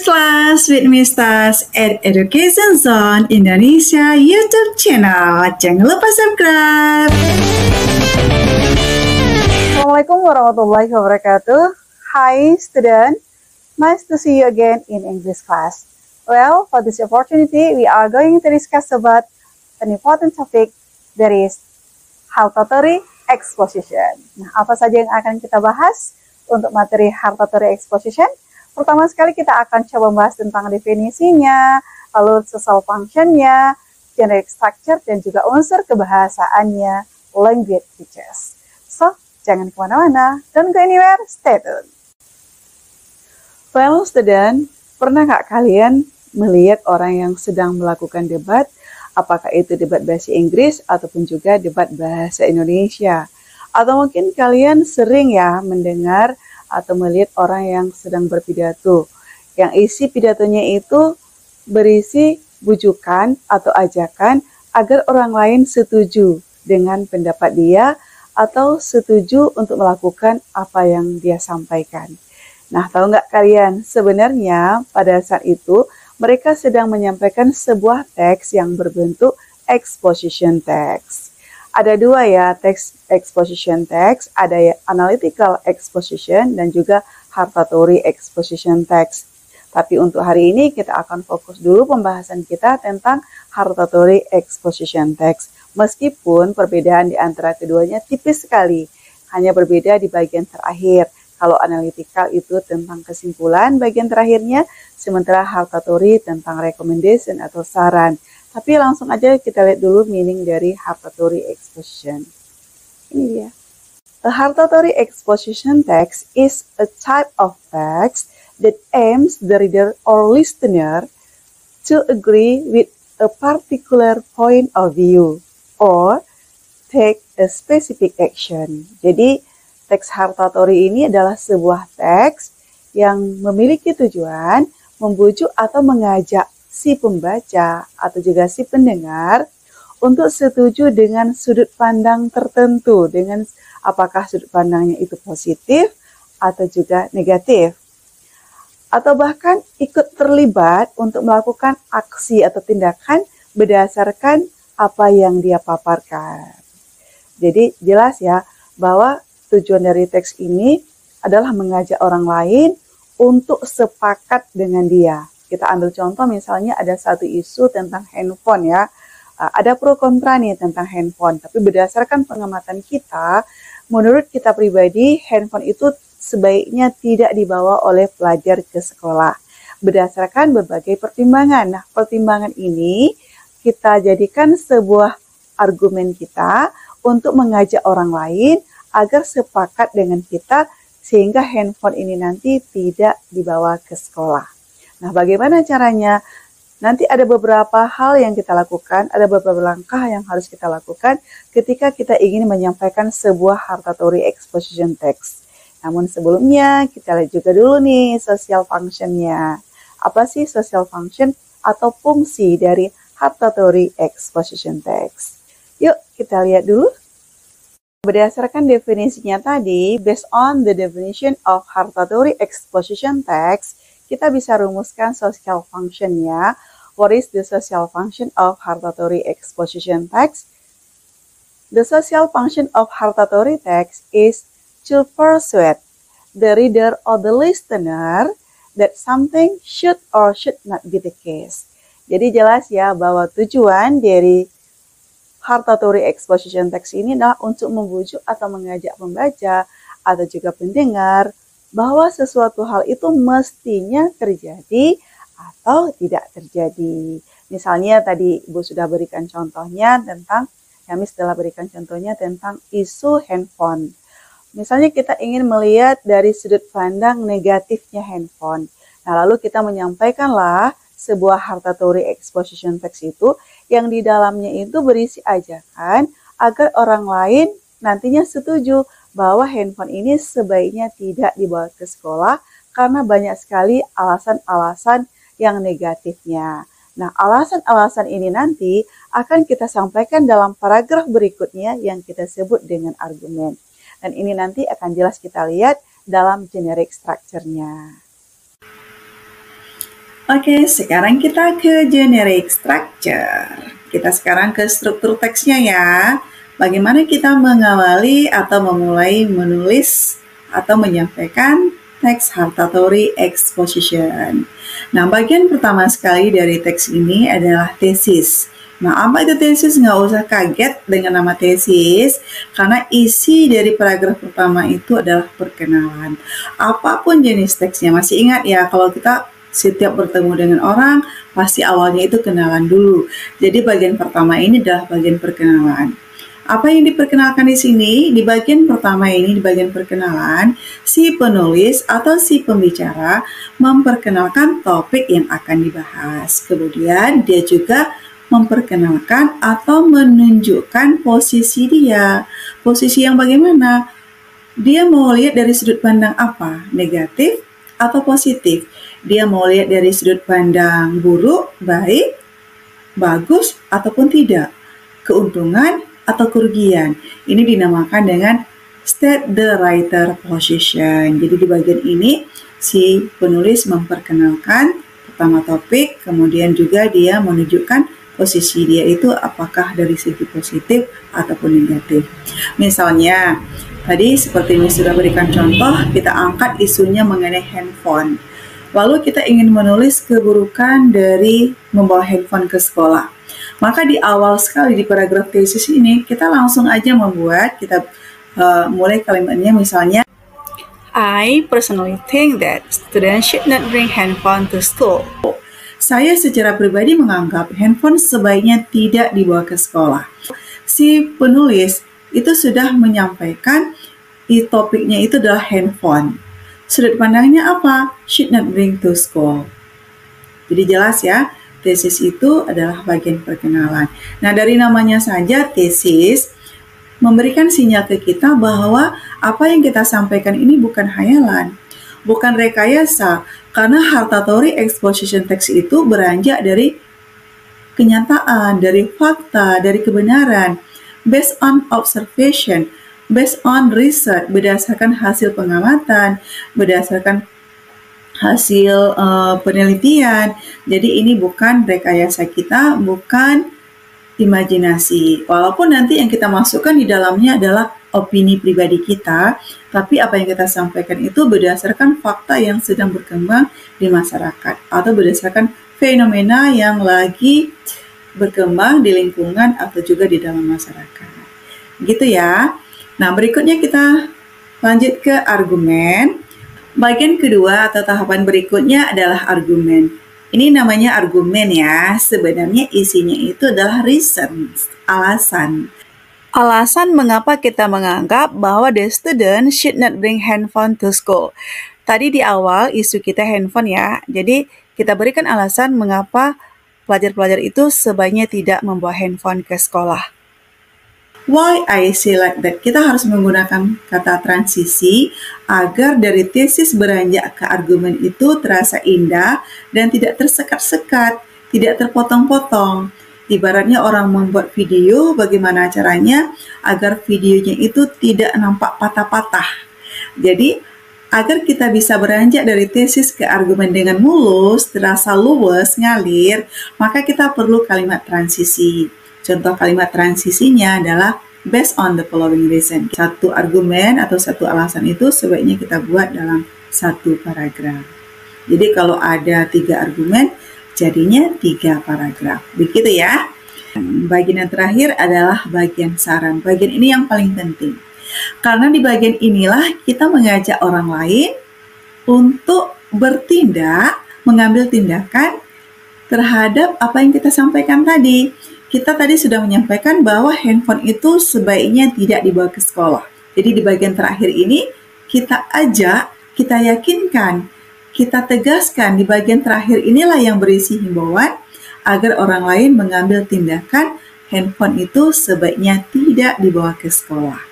Class with Mistas at Education Zone Indonesia YouTube channel. Jangan lupa subscribe. Assalamualaikum warahmatullahi wabarakatuh. Hi student, nice to see you again in English class. Well, for this opportunity, we are going to discuss about an important topic, that is Hartatory Exposition. Nah, apa saja yang akan kita bahas untuk materi Hartatory Exposition? Pertama sekali kita akan coba membahas tentang definisinya, lalu social function-nya, generic structure, dan juga unsur kebahasaannya, language features. So, jangan kemana-mana, don't go anywhere, stay tuned. Well, student, pernah nggak kalian melihat orang yang sedang melakukan debat, apakah itu debat bahasa Inggris ataupun juga debat bahasa Indonesia? Atau mungkin kalian sering ya mendengar atau melihat orang yang sedang berpidato, yang isi pidatonya itu berisi bujukan atau ajakan agar orang lain setuju dengan pendapat dia atau setuju untuk melakukan apa yang dia sampaikan. Nah, tahu nggak kalian, sebenarnya pada saat itu mereka sedang menyampaikan sebuah teks yang berbentuk exposition text. Ada dua ya, teks exposition text, ada ya analytical exposition dan juga hartatory exposition text. Tapi untuk hari ini kita akan fokus dulu pembahasan kita tentang hartatory exposition text. Meskipun perbedaan di antara keduanya tipis sekali, hanya berbeda di bagian terakhir. Kalau analytical itu tentang kesimpulan bagian terakhirnya, sementara hartatory tentang recommendation atau saran. Tapi langsung aja kita lihat dulu meaning dari hartatory exposition. Ini dia. A hartatory exposition text is a type of text that aims the reader or listener to agree with a particular point of view or take a specific action. Jadi, teks hartatory ini adalah sebuah teks yang memiliki tujuan membujuk atau mengajak si pembaca atau juga si pendengar untuk setuju dengan sudut pandang tertentu, dengan apakah sudut pandangnya itu positif atau juga negatif. Atau bahkan ikut terlibat untuk melakukan aksi atau tindakan berdasarkan apa yang dia paparkan. Jadi jelas ya bahwa tujuan dari teks ini adalah mengajak orang lain untuk sepakat dengan dia. Kita ambil contoh misalnya ada satu isu tentang handphone ya. Ada pro kontra nih tentang handphone. Tapi berdasarkan pengamatan kita, menurut kita pribadi handphone itu sebaiknya tidak dibawa oleh pelajar ke sekolah. Berdasarkan berbagai pertimbangan. Nah, pertimbangan ini kita jadikan sebuah argumen kita untuk mengajak orang lain agar sepakat dengan kita sehingga handphone ini nanti tidak dibawa ke sekolah. Nah, bagaimana caranya? Nanti ada beberapa hal yang kita lakukan, ada beberapa langkah yang harus kita lakukan ketika kita ingin menyampaikan sebuah hartatory exposition text. Namun sebelumnya, kita lihat juga dulu nih social function-nya. Apa sih social function atau fungsi dari hartatory exposition text? Yuk, kita lihat dulu. Berdasarkan definisinya tadi, based on the definition of hartatory exposition text, kita bisa rumuskan social function-nya. What is the social function of hartatory exposition text? The social function of hartatory text is to persuade the reader or the listener that something should or should not be the case. Jadi jelas ya bahwa tujuan dari hartatory exposition text ini adalah untuk membujuk atau mengajak pembaca atau juga pendengar bahwa sesuatu hal itu mestinya terjadi atau tidak terjadi. Misalnya tadi Ibu sudah berikan contohnya tentang, kami setelah berikan contohnya tentang isu handphone. Misalnya kita ingin melihat dari sudut pandang negatifnya handphone. Nah, lalu kita menyampaikanlah sebuah hartatory exposition text itu yang di dalamnya itu berisi ajakan agar orang lain nantinya setuju bahwa handphone ini sebaiknya tidak dibawa ke sekolah karena banyak sekali alasan-alasan yang negatifnya. Nah, alasan-alasan ini nanti akan kita sampaikan dalam paragraf berikutnya yang kita sebut dengan argumen. Dan ini nanti akan jelas kita lihat dalam generic structure-nya. Oke, sekarang kita ke generic structure. Kita sekarang ke struktur teksnya ya. Bagaimana kita mengawali atau memulai menulis atau menyampaikan teks hartatory exposition. Nah, bagian pertama sekali dari teks ini adalah tesis. Nah, apa itu tesis? Nggak usah kaget dengan nama tesis, karena isi dari paragraf pertama itu adalah perkenalan. Apapun jenis teksnya, masih ingat ya, kalau kita setiap bertemu dengan orang, pasti awalnya itu kenalan dulu. Jadi bagian pertama ini adalah bagian perkenalan. Apa yang diperkenalkan di sini, di bagian pertama ini, di bagian perkenalan, si penulis atau si pembicara memperkenalkan topik yang akan dibahas. Kemudian dia juga memperkenalkan atau menunjukkan posisi dia. Posisi yang bagaimana? Dia mau lihat dari sudut pandang apa? Negatif atau positif? Dia mau lihat dari sudut pandang buruk, baik, bagus, ataupun tidak. Keuntungan atau kerugian. Ini dinamakan dengan state the writer position. Jadi di bagian ini si penulis memperkenalkan pertama topik, kemudian juga dia menunjukkan posisi dia itu apakah dari segi positif ataupun negatif. Misalnya, tadi seperti ini sudah berikan contoh, kita angkat isunya mengenai handphone. Lalu kita ingin menulis keburukan dari membawa handphone ke sekolah. Maka di awal sekali di paragraf tesis ini, kita langsung aja membuat, kita mulai kalimatnya misalnya, I personally think that students should not bring handphone to school. Saya secara pribadi menganggap handphone sebaiknya tidak dibawa ke sekolah. Si penulis itu sudah menyampaikan topiknya itu adalah handphone. Sudut pandangnya apa? Should not bring to school. Jadi jelas ya, tesis itu adalah bagian perkenalan. Nah, dari namanya saja tesis memberikan sinyal ke kita bahwa apa yang kita sampaikan ini bukan hayalan, bukan rekayasa, karena hartatory exposition text itu beranjak dari kenyataan, dari fakta, dari kebenaran, based on observation, based on research, berdasarkan hasil pengamatan, berdasarkan hasil penelitian. Jadi ini bukan rekayasa kita, bukan imajinasi. Walaupun nanti yang kita masukkan di dalamnya adalah opini pribadi kita, tapi apa yang kita sampaikan itu berdasarkan fakta yang sedang berkembang di masyarakat atau berdasarkan fenomena yang lagi berkembang di lingkungan atau juga di dalam masyarakat. Gitu ya. Nah, berikutnya kita lanjut ke argumen. Bagian kedua atau tahapan berikutnya adalah argumen. Ini namanya argumen ya, sebenarnya isinya itu adalah reasons, alasan. Alasan mengapa kita menganggap bahwa the student should not bring handphone to school. Tadi di awal isu kita handphone ya, jadi kita berikan alasan mengapa pelajar-pelajar itu sebaiknya tidak membawa handphone ke sekolah. Why I say like that? Kita harus menggunakan kata transisi agar dari tesis beranjak ke argumen itu terasa indah dan tidak tersekat-sekat, tidak terpotong-potong. Ibaratnya orang membuat video, bagaimana caranya agar videonya itu tidak nampak patah-patah. Jadi, agar kita bisa beranjak dari tesis ke argumen dengan mulus, terasa luwes, ngalir, maka kita perlu kalimat transisi. Contoh kalimat transisinya adalah based on the following reason. Satu argumen atau satu alasan itu sebaiknya kita buat dalam satu paragraf. Jadi kalau ada 3 argumen, jadinya 3 paragraf. Begitu ya. Bagian yang terakhir adalah bagian saran. Bagian ini yang paling penting. Karena di bagian inilah kita mengajak orang lain untuk bertindak, mengambil tindakan terhadap apa yang kita sampaikan tadi. Kita tadi sudah menyampaikan bahwa handphone itu sebaiknya tidak dibawa ke sekolah. Jadi di bagian terakhir ini kita ajak, kita yakinkan, kita tegaskan di bagian terakhir inilah yang berisi himbauan agar orang lain mengambil tindakan handphone itu sebaiknya tidak dibawa ke sekolah.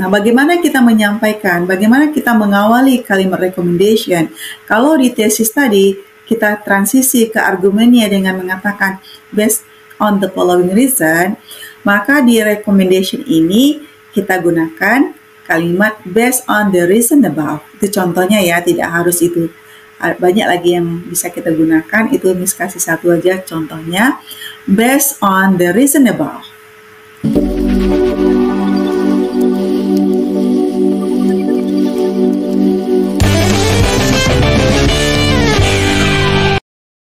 Nah, bagaimana kita menyampaikan, bagaimana kita mengawali kalimat recommendation? Kalau di tesis tadi kita transisi ke argumennya dengan mengatakan based on the following reason, maka di recommendation ini kita gunakan kalimat based on the reason above. Itu contohnya ya, tidak harus itu banyak lagi yang bisa kita gunakan. Itu Miss kasih satu aja contohnya, based on the reasonable.